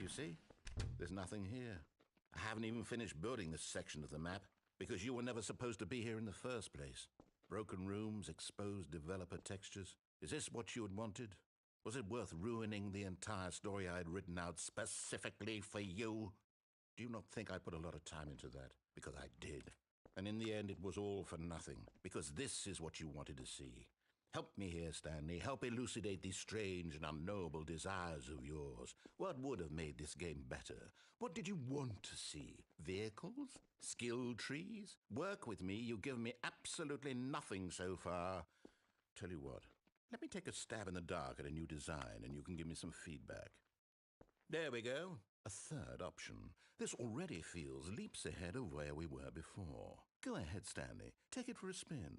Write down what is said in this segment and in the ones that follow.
see? There's nothing here. I haven't even finished building this section of the map because you were never supposed to be here in the first place. Broken rooms, exposed developer textures. Is this what you had wanted? Was it worth ruining the entire story I had written out specifically for you? Do you not think I put a lot of time into that? Because I did. And in the end, it was all for nothing. Because this is what you wanted to see. Help me here, Stanley. Help elucidate these strange and unknowable desires of yours. What would have made this game better? What did you want to see? Vehicles? Skill trees? Work with me. You've given me absolutely nothing so far. Tell you what. Let me take a stab in the dark at a new design, and you can give me some feedback. There we go. A third option. This already feels leaps ahead of where we were before. Go ahead, Stanley. Take it for a spin.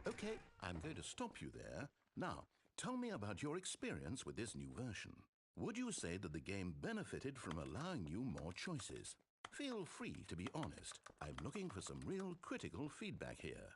Okay, I'm going to stop you there. Now, tell me about your experience with this new version. Would you say that the game benefited from allowing you more choices? Feel free to be honest. I'm looking for some real critical feedback here.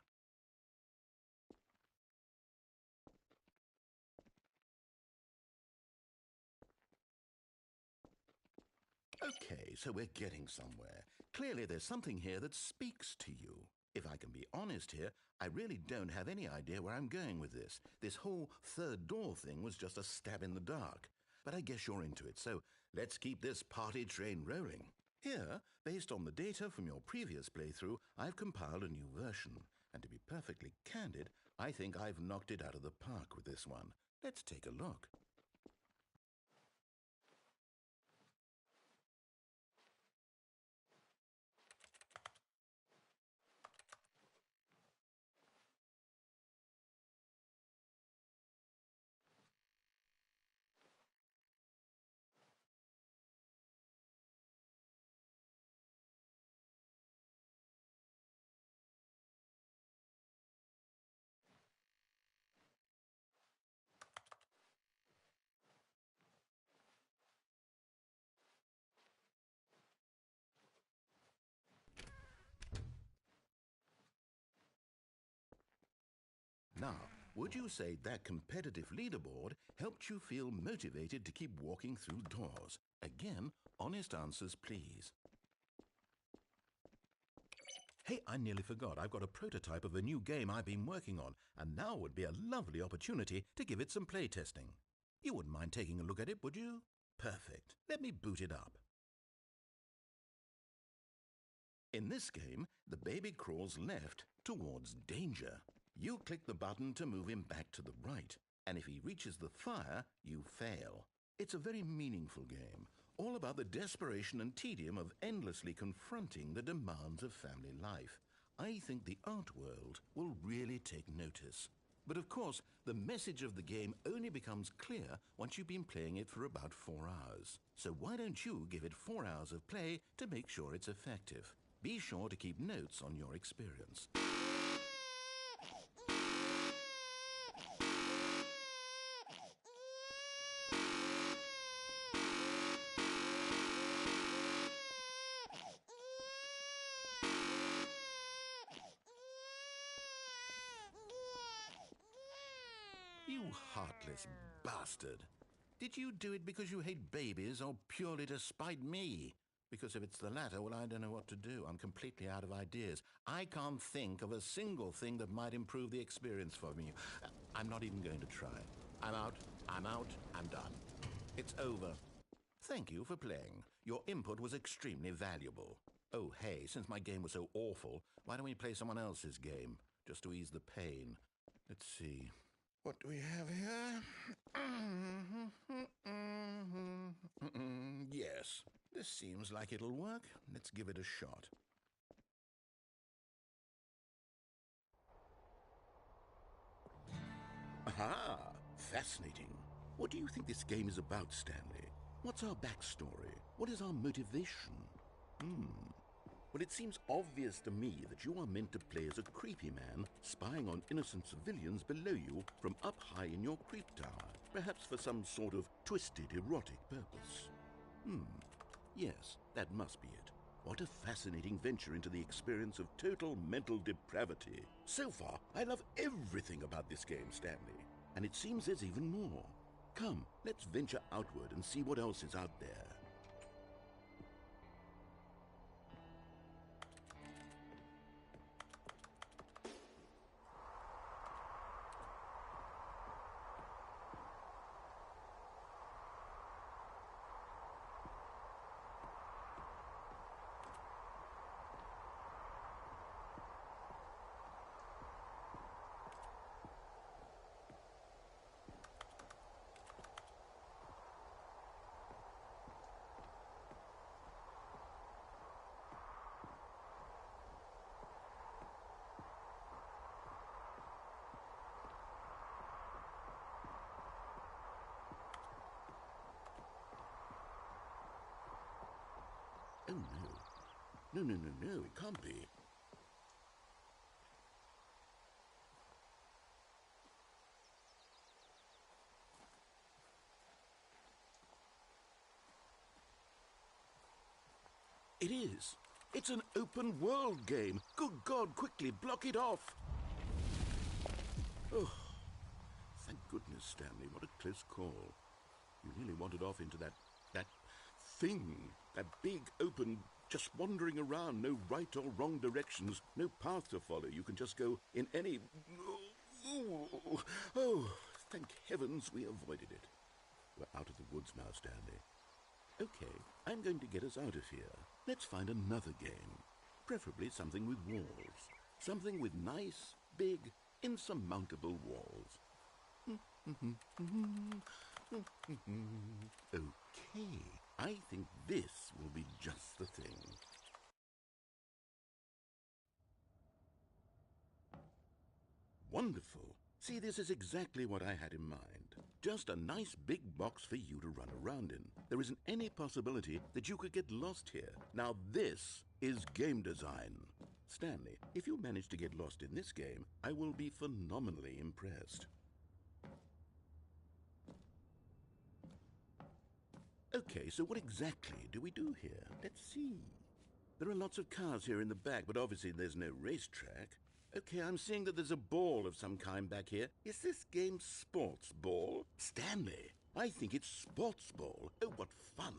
Okay, so we're getting somewhere. Clearly there's something here that speaks to you. If I can be honest here, I really don't have any idea where I'm going with this. This whole third door thing was just a stab in the dark. But I guess you're into it, so let's keep this party train rolling. Here, based on the data from your previous playthrough, I've compiled a new version. And to be perfectly candid, I think I've knocked it out of the park with this one. Let's take a look. Now, would you say that competitive leaderboard helped you feel motivated to keep walking through doors? Again, honest answers, please. Hey, I nearly forgot. I've got a prototype of a new game I've been working on, and now would be a lovely opportunity to give it some playtesting. You wouldn't mind taking a look at it, would you? Perfect. Let me boot it up. In this game, the baby crawls left towards danger. You click the button to move him back to the right, and if he reaches the fire, you fail. It's a very meaningful game, all about the desperation and tedium of endlessly confronting the demands of family life. I think the art world will really take notice. But of course, the message of the game only becomes clear once you've been playing it for about 4 hours. So why don't you give it 4 hours of play to make sure it's effective? Be sure to keep notes on your experience. You heartless bastard. Did you do it because you hate babies or purely to spite me? Because if it's the latter, well, I don't know what to do. I'm completely out of ideas. I can't think of a single thing that might improve the experience for me. I'm not even going to try. I'm out, I'm done. It's over. Thank you for playing. Your input was extremely valuable. Oh, hey, since my game was so awful, why don't we play someone else's game, just to ease the pain? Let's see. What do we have here? Yes, this seems like it'll work. Let's give it a shot. Aha! Fascinating. What do you think this game is about, Stanley? What's our backstory? What is our motivation? Well, it seems obvious to me that you are meant to play as a creepy man spying on innocent civilians below you from up high in your creep tower, perhaps for some sort of twisted erotic purpose. Yes, that must be it. What a fascinating venture into the experience of total mental depravity. So far, I love everything about this game, Stanley. And it seems there's even more. Come, let's venture outward and see what else is out there. Oh, no. No, it can't be. It is. It's an open world game. Good God, quickly, block it off. Oh, thank goodness, Stanley. What a close call. You nearly wandered off into that thing. That big, open, just wandering around. No right or wrong directions. No path to follow. You can just go in any... Oh, thank heavens we avoided it. We're out of the woods now, Stanley. Okay, I'm going to get us out of here. Let's find another game. Preferably something with walls. Something with nice, big, insurmountable walls. Okay, I think this will be just the thing. Wonderful. See, this is exactly what I had in mind. Just a nice big box for you to run around in. There isn't any possibility that you could get lost here. Now this is game design. Stanley, if you manage to get lost in this game, I will be phenomenally impressed. Okay, so what exactly do we do here? Let's see. There are lots of cars here in the back, but obviously there's no racetrack. Okay, I'm seeing that there's a ball of some kind back here. Is this game sports ball? Stanley, I think it's sports ball. Oh, what fun.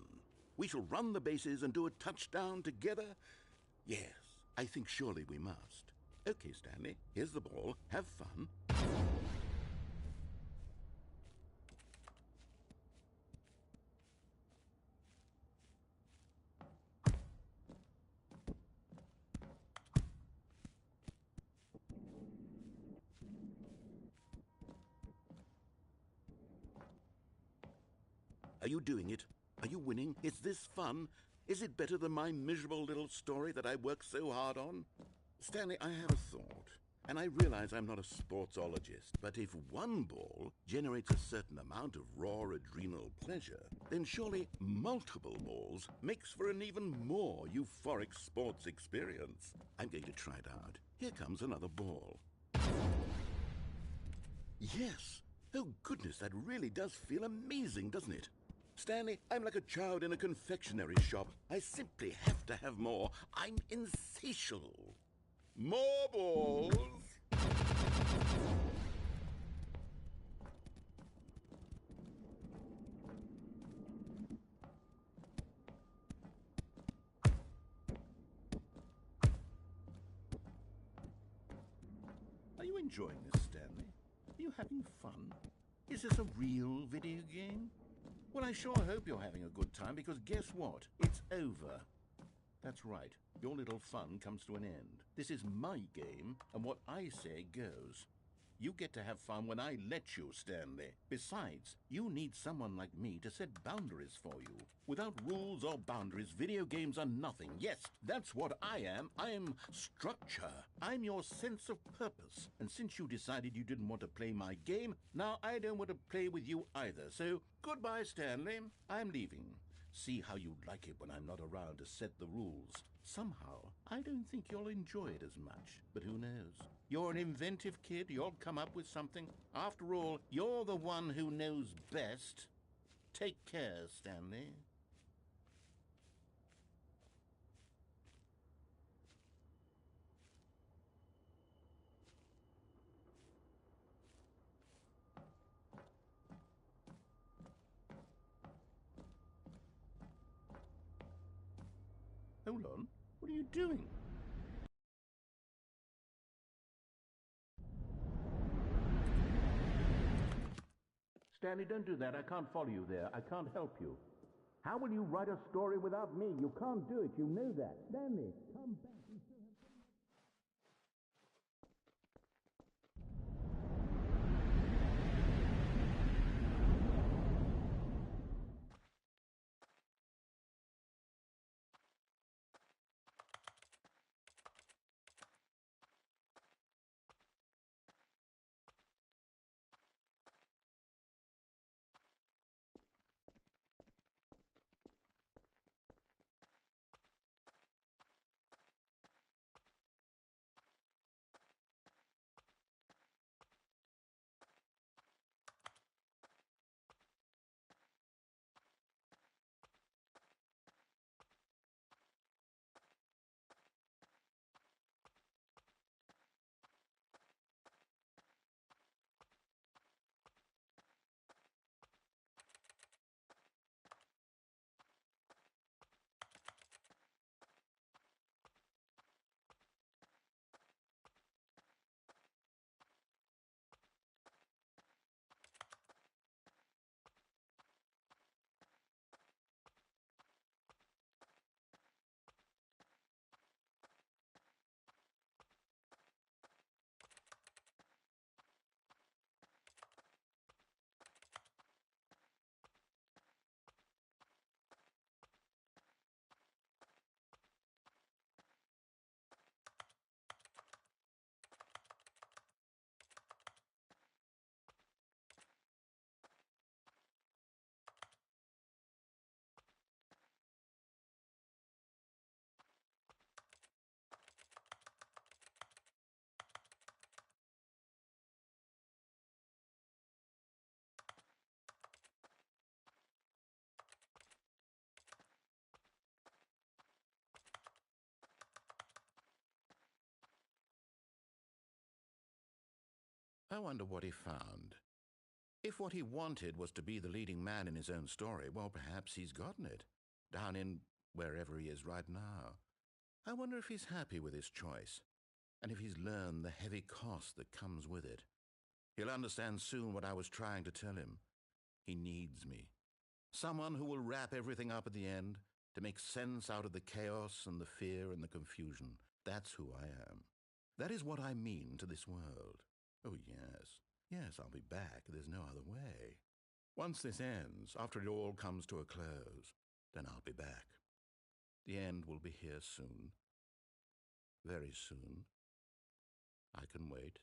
We shall run the bases and do a touchdown together? Yes, I think surely we must. Okay, Stanley, here's the ball. Have fun. Are you doing it? Are you winning? Is this fun? Is it better than my miserable little story that I worked so hard on? Stanley, I have a thought. And I realize I'm not a sportsologist, but if one ball generates a certain amount of raw adrenal pleasure, then surely multiple balls makes for an even more euphoric sports experience. I'm going to try it out. Here comes another ball. Yes! Oh goodness, that really does feel amazing, doesn't it? Stanley, I'm like a child in a confectionery shop. I simply have to have more. I'm insatiable. More balls! Are you enjoying this, Stanley? Are you having fun? Is this a real video game? Well, I sure hope you're having a good time, because guess what? It's over. That's right. Your little fun comes to an end. This is my game, and what I say goes. You get to have fun when I let you, Stanley. Besides, you need someone like me to set boundaries for you. Without rules or boundaries, video games are nothing. Yes, that's what I am. I'm structure. I'm your sense of purpose. And since you decided you didn't want to play my game, now I don't want to play with you either. So, goodbye, Stanley. I'm leaving. See how you'd like it when I'm not around to set the rules. Somehow, I don't think you'll enjoy it as much, but who knows? You're an inventive kid, you'll come up with something. After all, you're the one who knows best. Take care, Stanley. Hold on. What are you doing? Stanley, don't do that. I can't follow you there. I can't help you. How will you write a story without me? You can't do it. You know that. Stanley, come back. I wonder what he found. If what he wanted was to be the leading man in his own story, well, perhaps he's gotten it, down in wherever he is right now. I wonder if he's happy with his choice, and if he's learned the heavy cost that comes with it. He'll understand soon what I was trying to tell him. He needs me. Someone who will wrap everything up at the end, to make sense out of the chaos and the fear and the confusion. That's who I am. That is what I mean to this world. Oh, yes. Yes, I'll be back. There's no other way. Once this ends, after it all comes to a close, then I'll be back. The end will be here soon. Very soon. I can wait.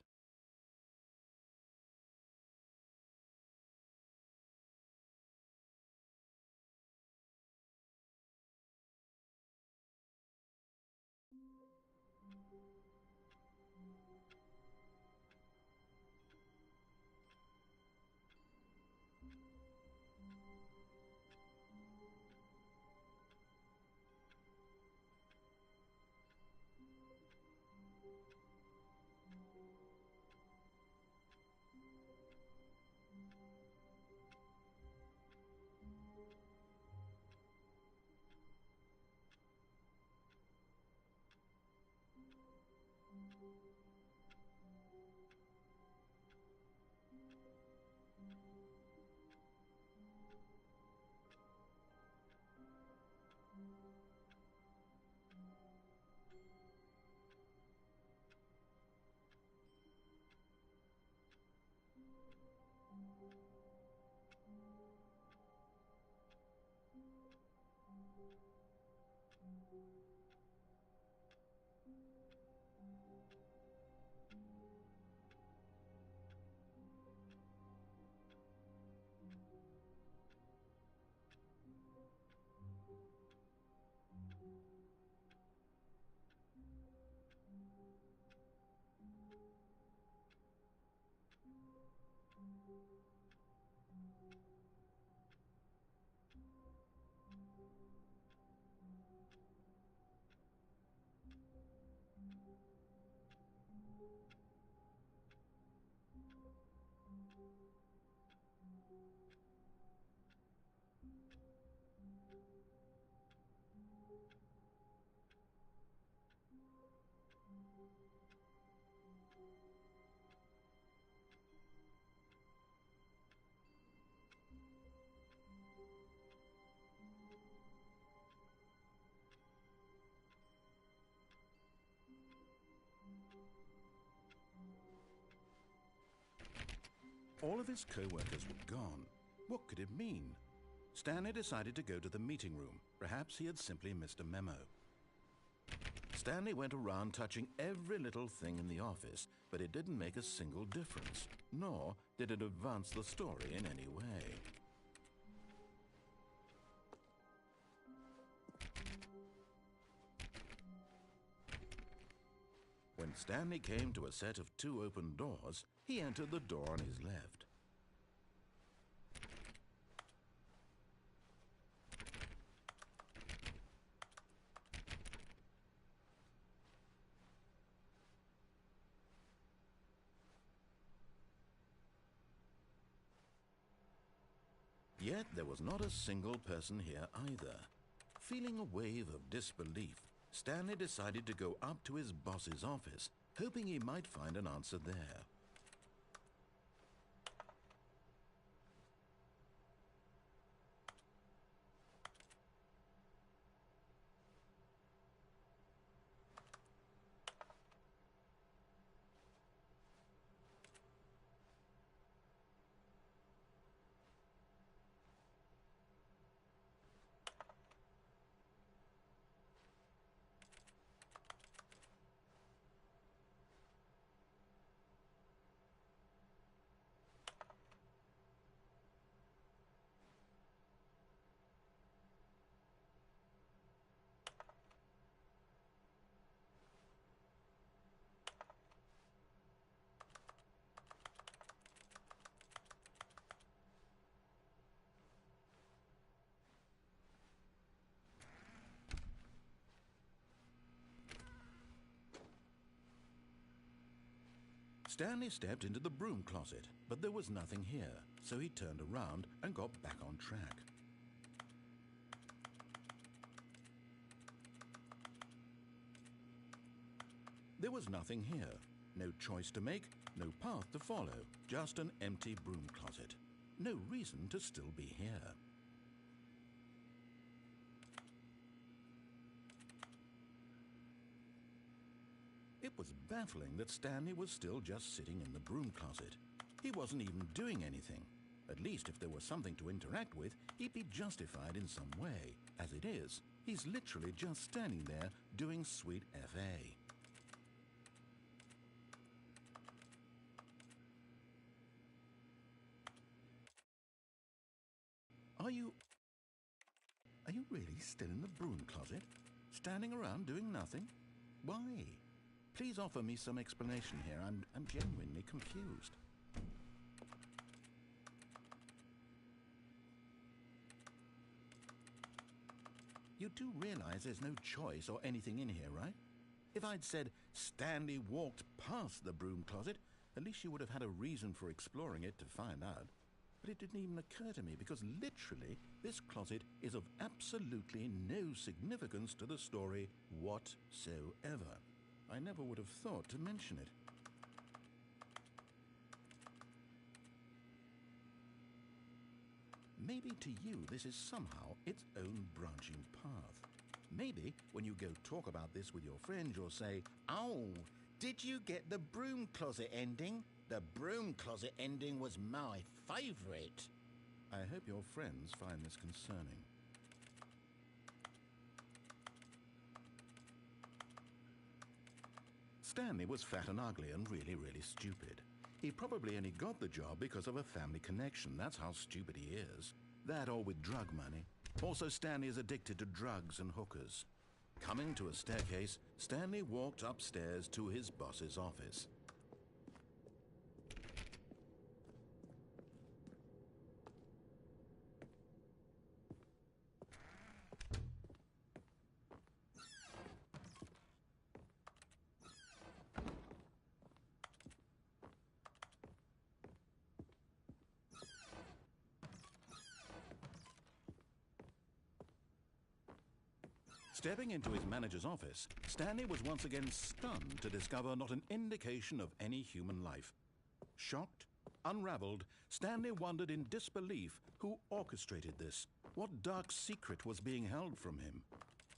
All of his co-workers were gone. What could it mean? Stanley decided to go to the meeting room. Perhaps he had simply missed a memo. Stanley went around touching every little thing in the office, but it didn't make a single difference, nor did it advance the story in any way. When Stanley came to a set of 2 open doors, he entered the door on his left. Yet there was not a single person here either. Feeling a wave of disbelief, Stanley decided to go up to his boss's office, hoping he might find an answer there. Stanley stepped into the broom closet, but there was nothing here, so he turned around and got back on track. There was nothing here. No choice to make, no path to follow, just an empty broom closet. No reason to still be here. It was baffling that Stanley was still just sitting in the broom closet. He wasn't even doing anything. At least if there was something to interact with, he'd be justified in some way. As it is, he's literally just standing there doing sweet FA. Are you really still in the broom closet? Standing around doing nothing? Why? Please offer me some explanation here. I'm genuinely confused. You do realize there's no choice or anything in here, right? If I'd said Stanley walked past the broom closet, at least you would have had a reason for exploring it to find out. But it didn't even occur to me because literally this closet is of absolutely no significance to the story whatsoever. I never would have thought to mention it. Maybe to you this is somehow its own branching path. Maybe when you go talk about this with your friends you'll say, "Oh, did you get the broom closet ending? The broom closet ending was my favourite." I hope your friends find this concerning. Stanley was fat and ugly and really stupid. He probably only got the job because of a family connection. That's how stupid he is. That or with drug money. Also, Stanley is addicted to drugs and hookers. Coming to a staircase, Stanley walked upstairs to his boss's office. Stepping into his manager's office, Stanley was once again stunned to discover not an indication of any human life. Shocked, unraveled, Stanley wondered in disbelief who orchestrated this. What dark secret was being held from him?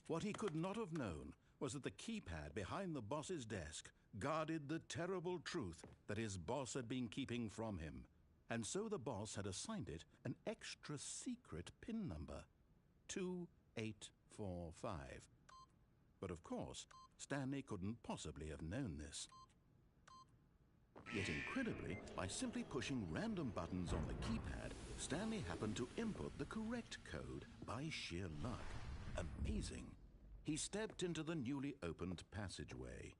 What he could not have known was that the keypad behind the boss's desk guarded the terrible truth that his boss had been keeping from him. And so the boss had assigned it an extra secret PIN number, 2845. But of course, Stanley couldn't possibly have known this. Yet incredibly, by simply pushing random buttons on the keypad, Stanley happened to input the correct code by sheer luck. Amazing. He stepped into the newly opened passageway.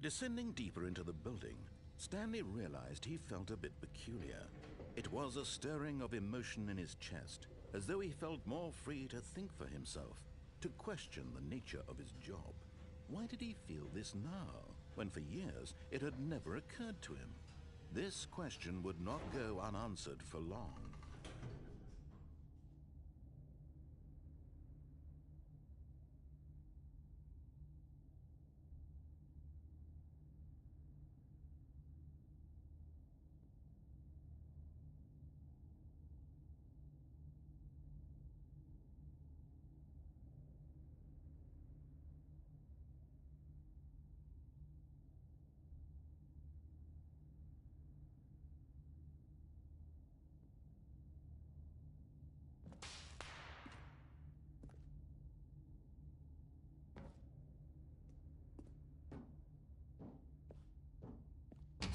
Descending deeper into the building, Stanley realized he felt a bit peculiar. It was a stirring of emotion in his chest, as though he felt more free to think for himself, to question the nature of his job. Why did he feel this now, when for years it had never occurred to him? This question would not go unanswered for long.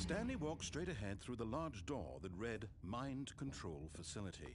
Stanley walked straight ahead through the large door that read Mind Control Facility.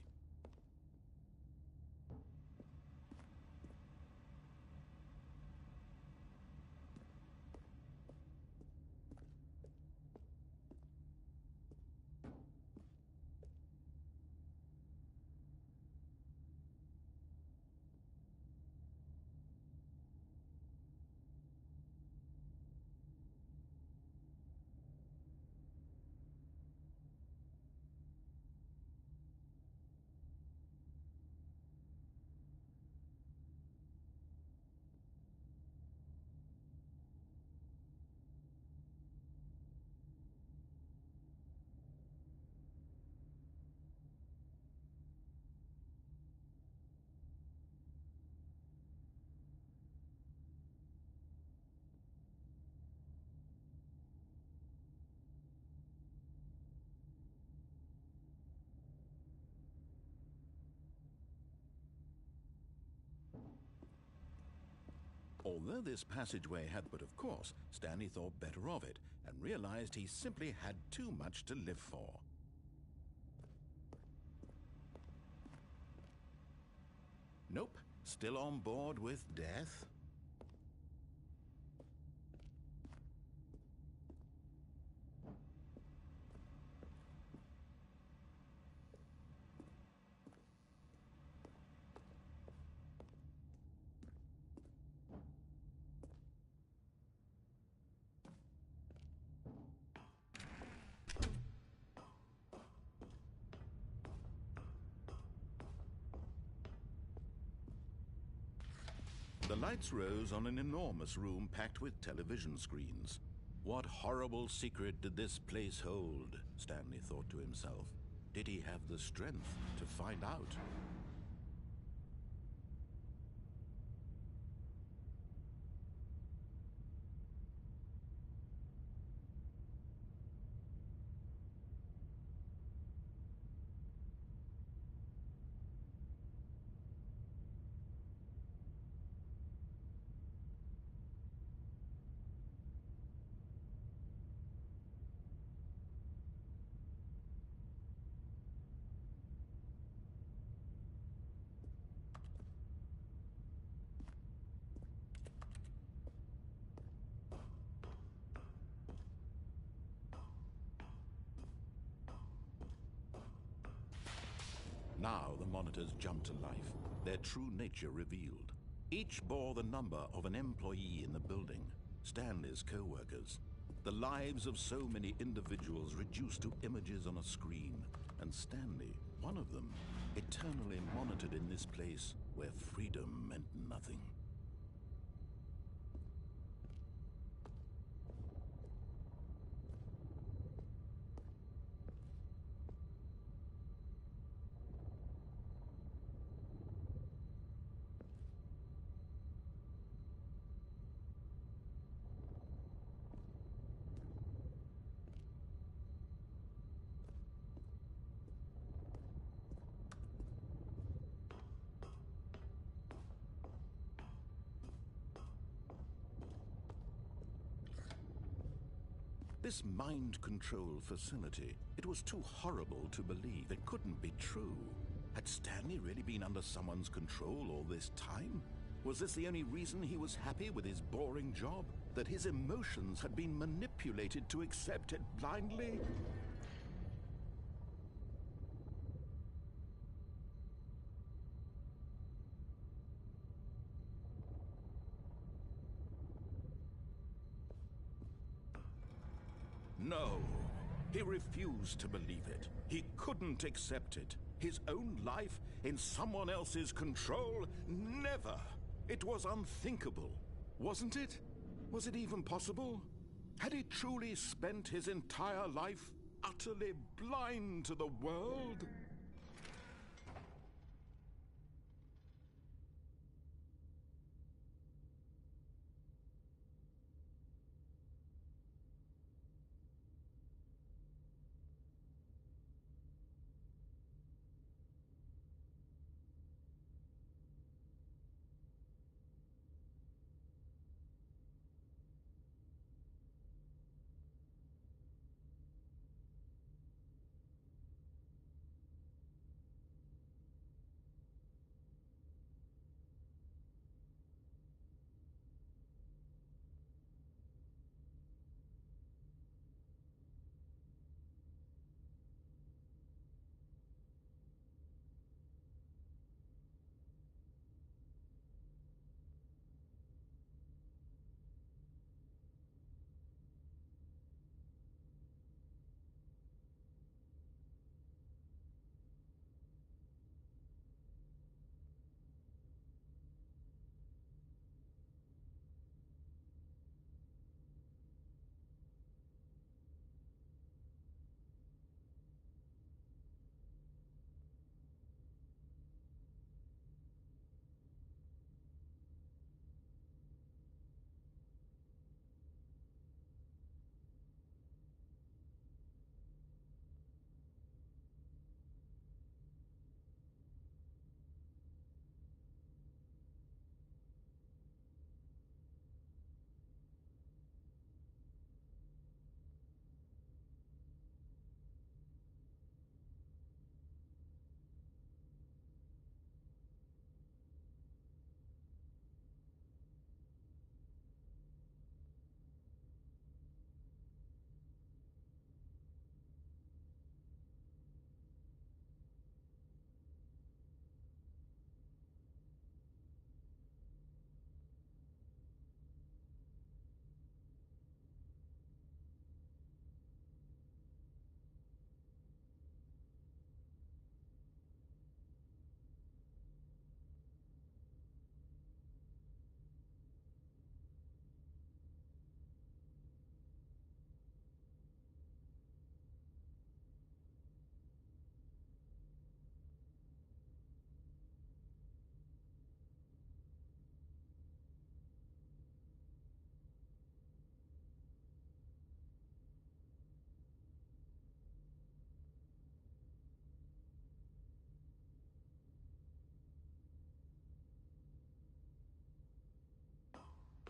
Although this passageway had but of course, Stanley thought better of it and realized he simply had too much to live for. Nope, still on board with death? The lights rose on an enormous room packed with television screens. What horrible secret did this place hold? Stanley thought to himself. Did he have the strength to find out? Now the monitors jumped to life, their true nature revealed. Each bore the number of an employee in the building, Stanley's co-workers. The lives of so many individuals reduced to images on a screen, and Stanley, one of them, eternally monitored in this place where freedom meant nothing. This mind control facility, it was too horrible to believe. It couldn't be true. Had Stanley really been under someone's control all this time? Was this the only reason he was happy with his boring job? That his emotions had been manipulated to accept it blindly? No, he refused to believe it. He couldn't accept it. His own life in someone else's control? Never! It was unthinkable, wasn't it? Was it even possible? Had he truly spent his entire life utterly blind to the world?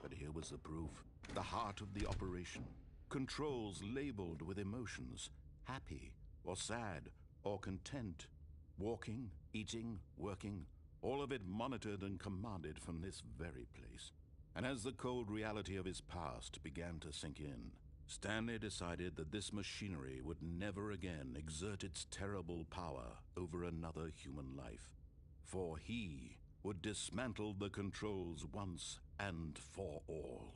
But here was the proof. The heart of the operation. Controls labeled with emotions. Happy, or sad, or content. Walking, eating, working. All of it monitored and commanded from this very place. And as the cold reality of his past began to sink in, Stanley decided that this machinery would never again exert its terrible power over another human life, for he would dismantle the controls once and for all.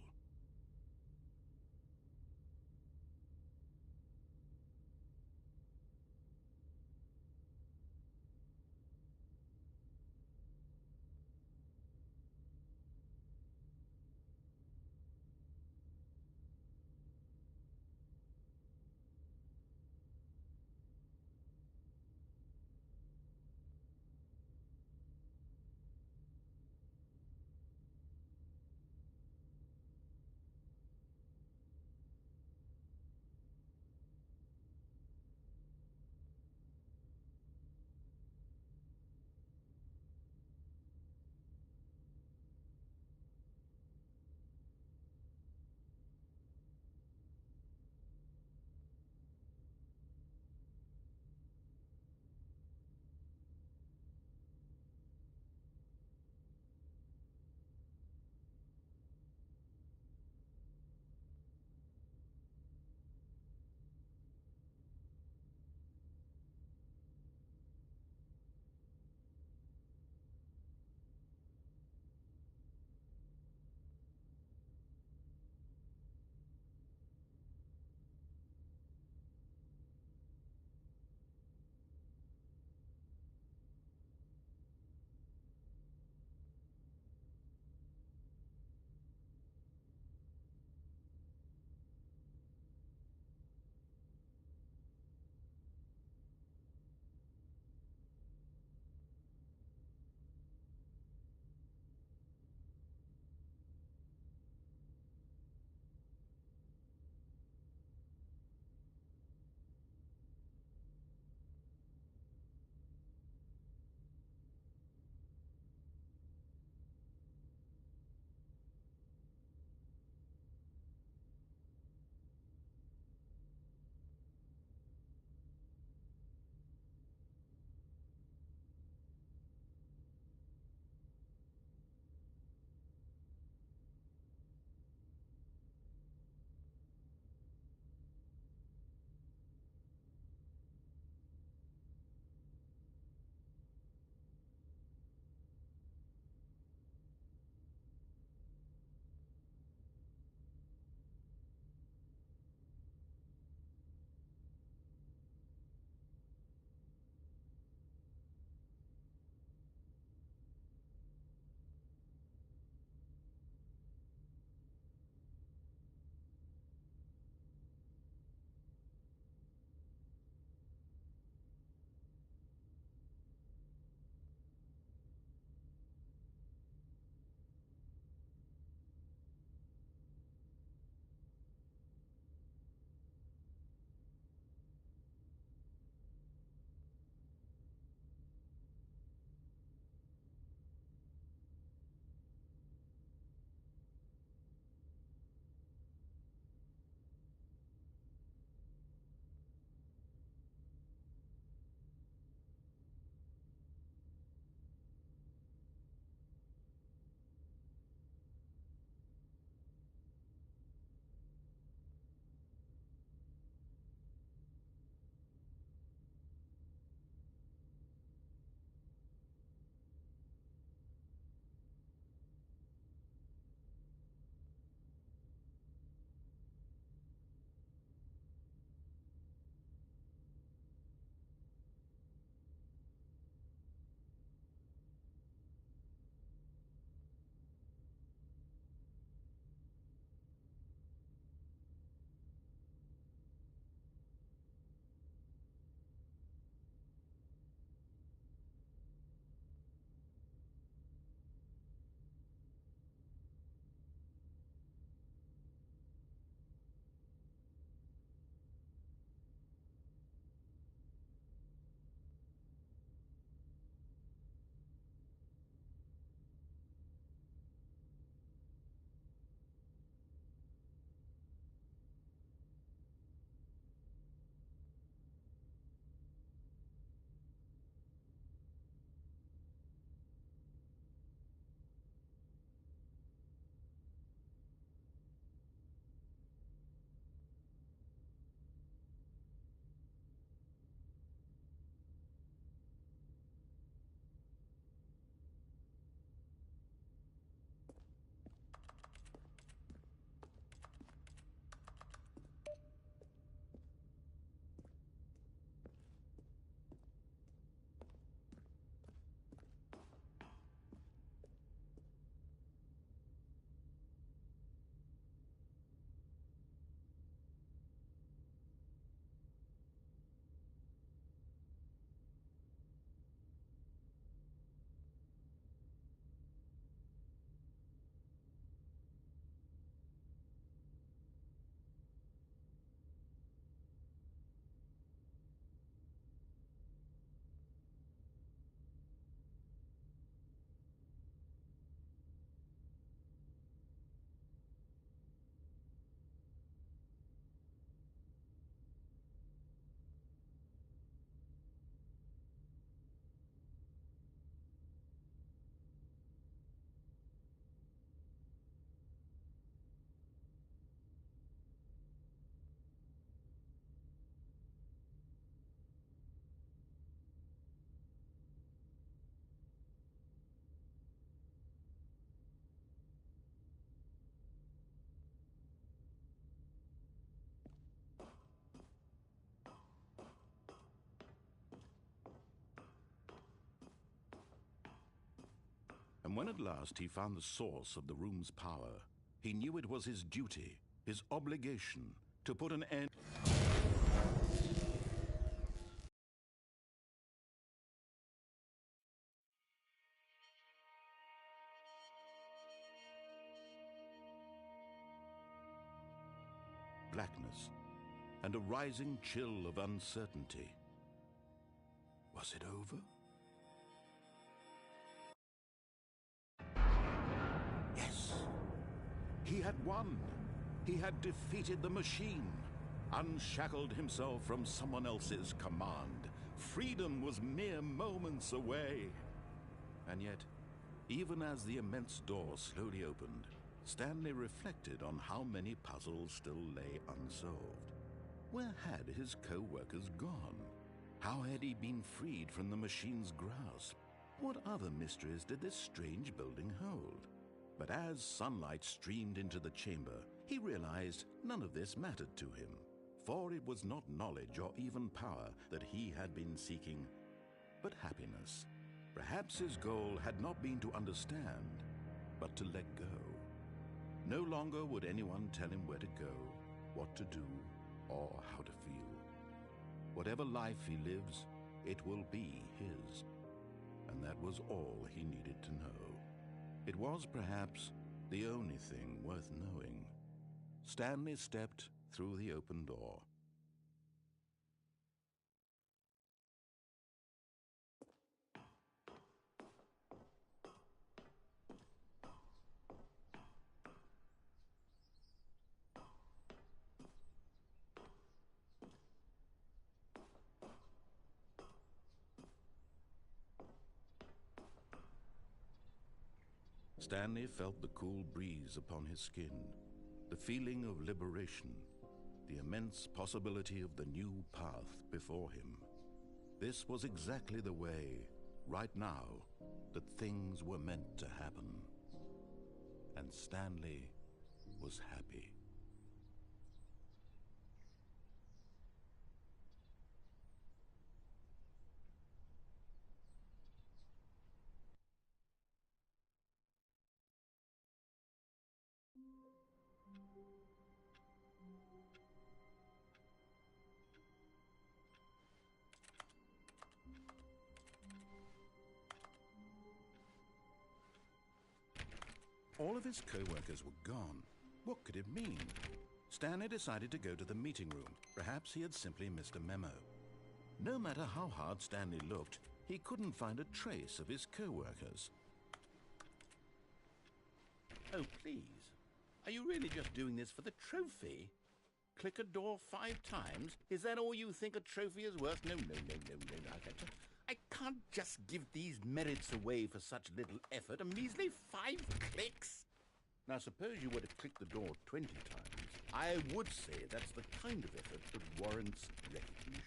And when at last he found the source of the room's power, he knew it was his duty, his obligation, to put an end. Blackness and a rising chill of uncertainty. Was it over? Yes! He had won! He had defeated the machine, unshackled himself from someone else's command. Freedom was mere moments away. And yet, even as the immense door slowly opened, Stanley reflected on how many puzzles still lay unsolved. Where had his co-workers gone? How had he been freed from the machine's grasp? What other mysteries did this strange building hold? But as sunlight streamed into the chamber, he realized none of this mattered to him, for it was not knowledge or even power that he had been seeking, but happiness. Perhaps his goal had not been to understand, but to let go. No longer would anyone tell him where to go, what to do, or how to feel. Whatever life he lives, it will be his. And that was all he needed to know. It was perhaps the only thing worth knowing. Stanley stepped through the open door. Stanley felt the cool breeze upon his skin, the feeling of liberation, the immense possibility of the new path before him. This was exactly the way, right now, that things were meant to happen. And Stanley was happy. All of his co-workers were gone. What could it mean? Stanley decided to go to the meeting room. Perhaps he had simply missed a memo. No matter how hard Stanley looked, he couldn't find a trace of his co-workers. Oh, please. Are you really just doing this for the trophy? Click a door 5 times? Is that all you think a trophy is worth? No. I can't just give these merits away for such little effort. A measly 5 clicks? Now, suppose you were to click the door 20 times. I would say that's the kind of effort that warrants recognition.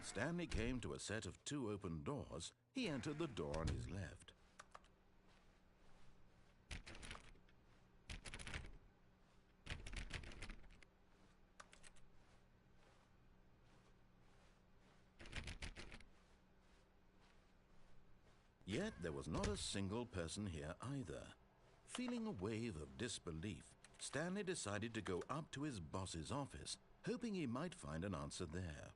Stanley came to a set of 2 open doors, he entered the door on his left. Yet there was not a single person here either. Feeling a wave of disbelief, Stanley decided to go up to his boss's office, hoping he might find an answer there.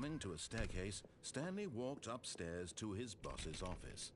Coming to a staircase, Stanley walked upstairs to his boss's office.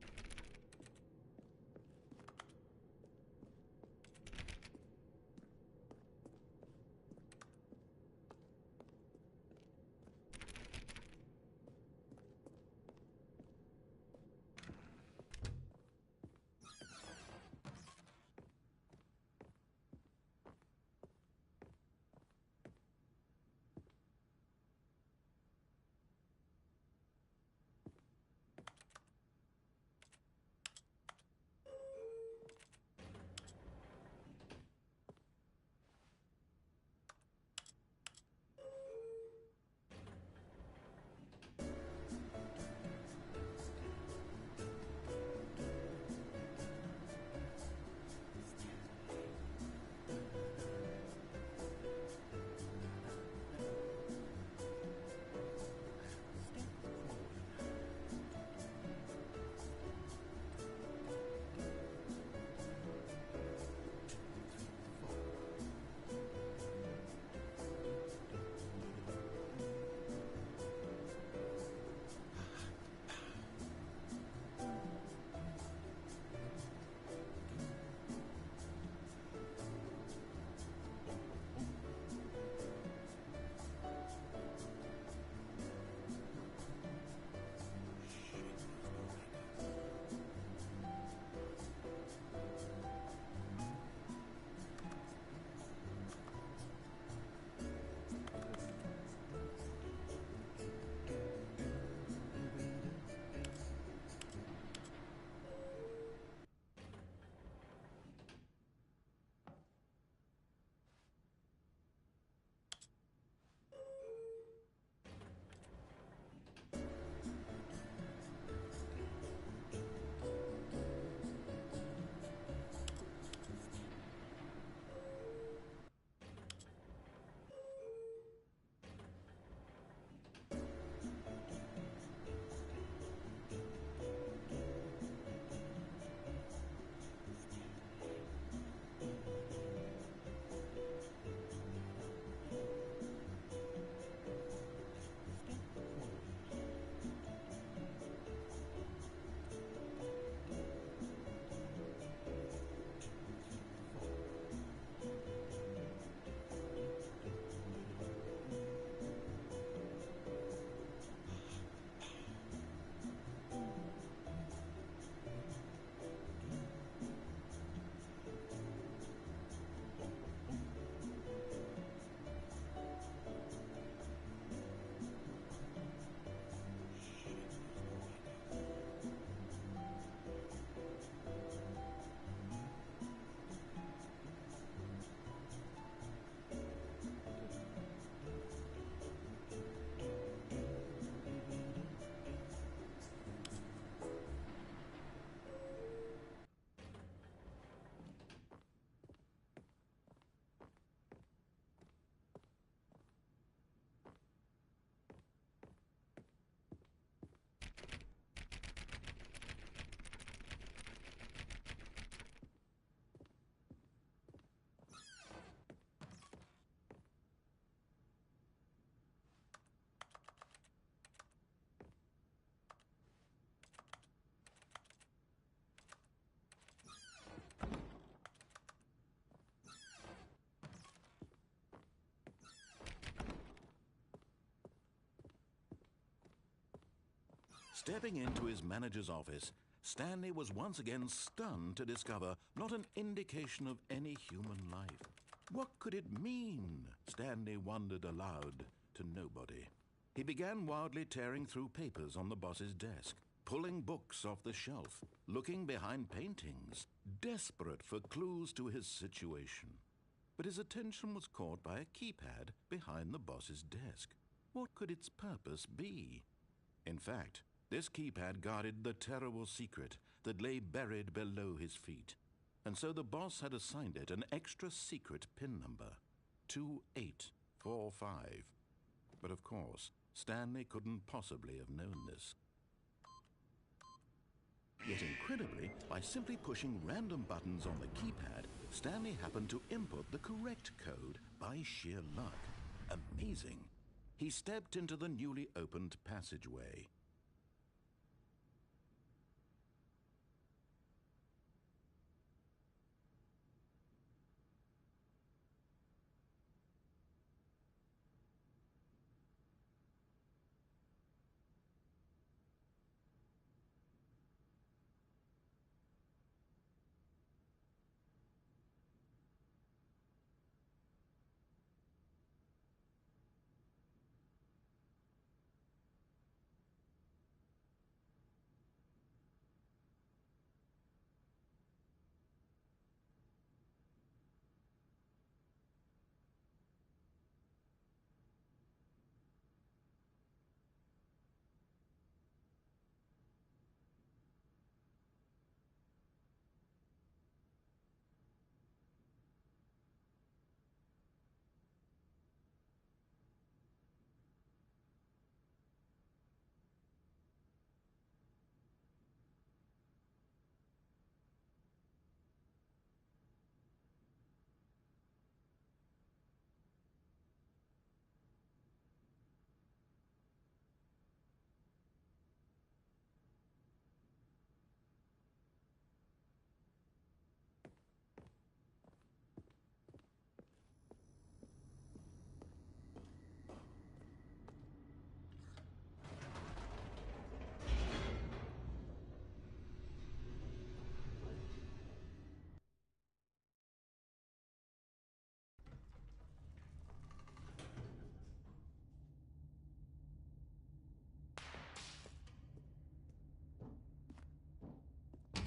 Stepping into his manager's office, Stanley was once again stunned to discover not an indication of any human life. What could it mean? Stanley wondered aloud to nobody. He began wildly tearing through papers on the boss's desk, pulling books off the shelf, looking behind paintings, desperate for clues to his situation. But his attention was caught by a keypad behind the boss's desk. What could its purpose be? In fact, this keypad guarded the terrible secret that lay buried below his feet. And so the boss had assigned it an extra secret PIN number, 2845. But of course, Stanley couldn't possibly have known this. Yet incredibly, by simply pushing random buttons on the keypad, Stanley happened to input the correct code by sheer luck. Amazing. he stepped into the newly opened passageway.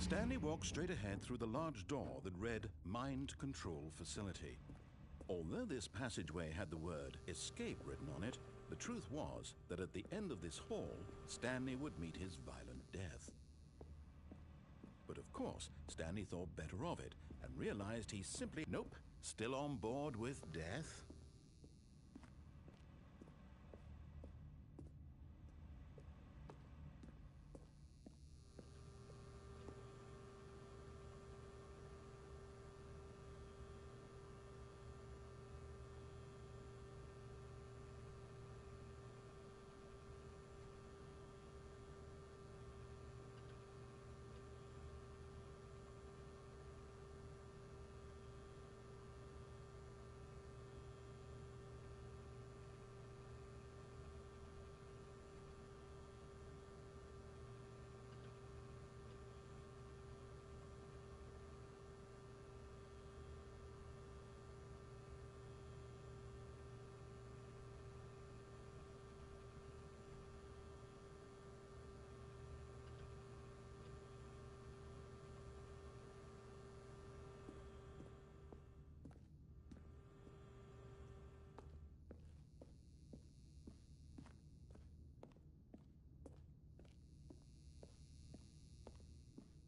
Stanley walked straight ahead through the large door that read Mind Control Facility. Although this passageway had the word escape written on it, the truth was that at the end of this hall, Stanley would meet his violent death. But of course, Stanley thought better of it and realized he simply, nope, still on board with death.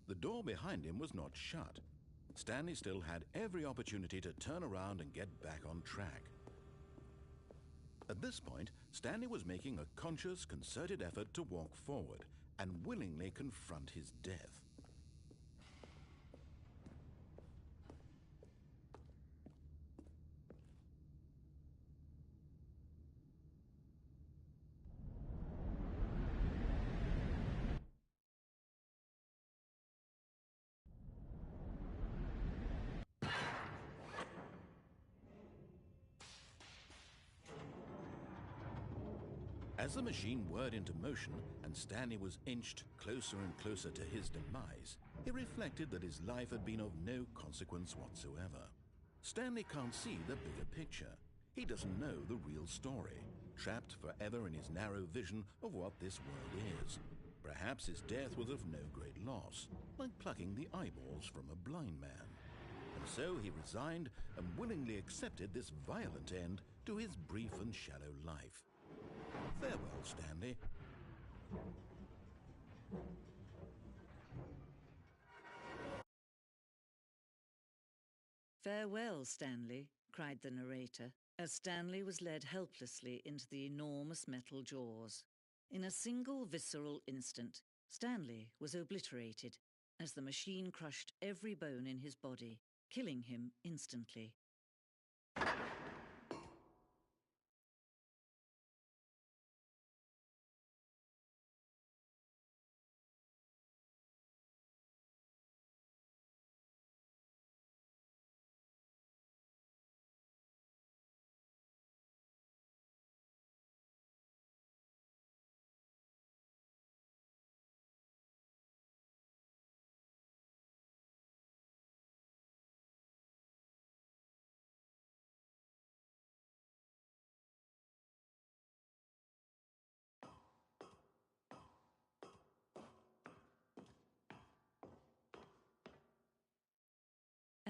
The door behind him was not shut. Stanley still had every opportunity to turn around and get back on track. At this point, Stanley was making a conscious, concerted effort to walk forward and willingly confront his death. As the machine whirred into motion and Stanley was inched closer and closer to his demise, he reflected that his life had been of no consequence whatsoever. Stanley can't see the bigger picture. He doesn't know the real story, trapped forever in his narrow vision of what this world is. Perhaps his death was of no great loss, like plucking the eyeballs from a blind man. And so he resigned and willingly accepted this violent end to his brief and shallow life. Farewell, Stanley. "Farewell, Stanley," cried the narrator, as Stanley was led helplessly into the enormous metal jaws. In a single visceral instant, Stanley was obliterated as the machine crushed every bone in his body, killing him instantly.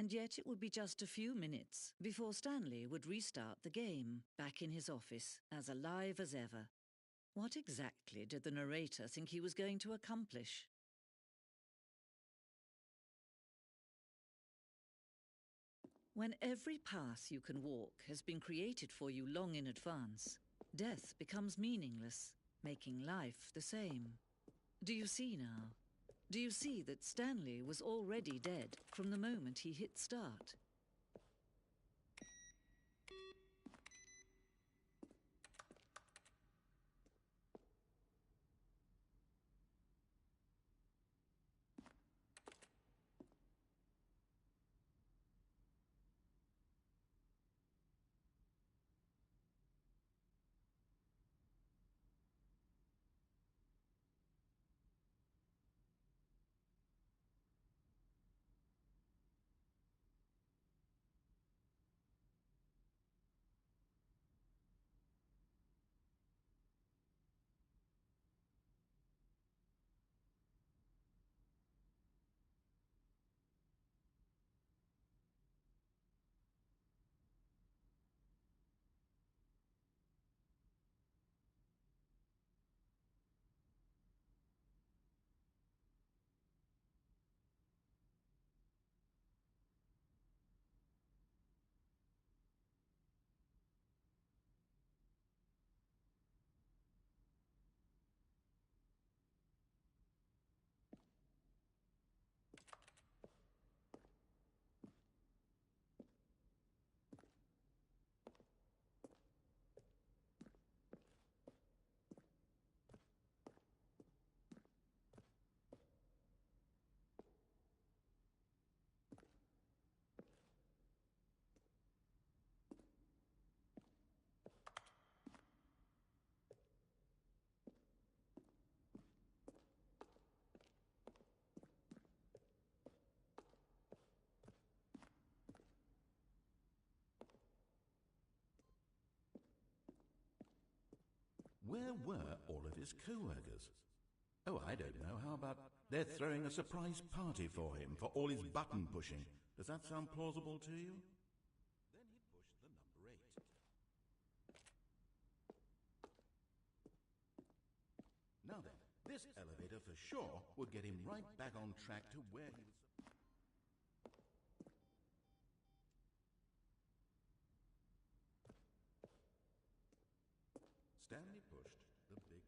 And yet it would be just a few minutes before Stanley would restart the game, back in his office, as alive as ever. What exactly did the narrator think he was going to accomplish? When every path you can walk has been created for you long in advance, death becomes meaningless, making life the same. Do you see now? Do you see that Stanley was already dead from the moment he hit start? Where were all of his co-workers? Oh, I don't know. How about they're throwing a surprise party for him for all his button pushing? Does that sound plausible to you? Then he pushed the number 8. Now then, this elevator for sure would get him right back on track to where he was. Stanley pushed the big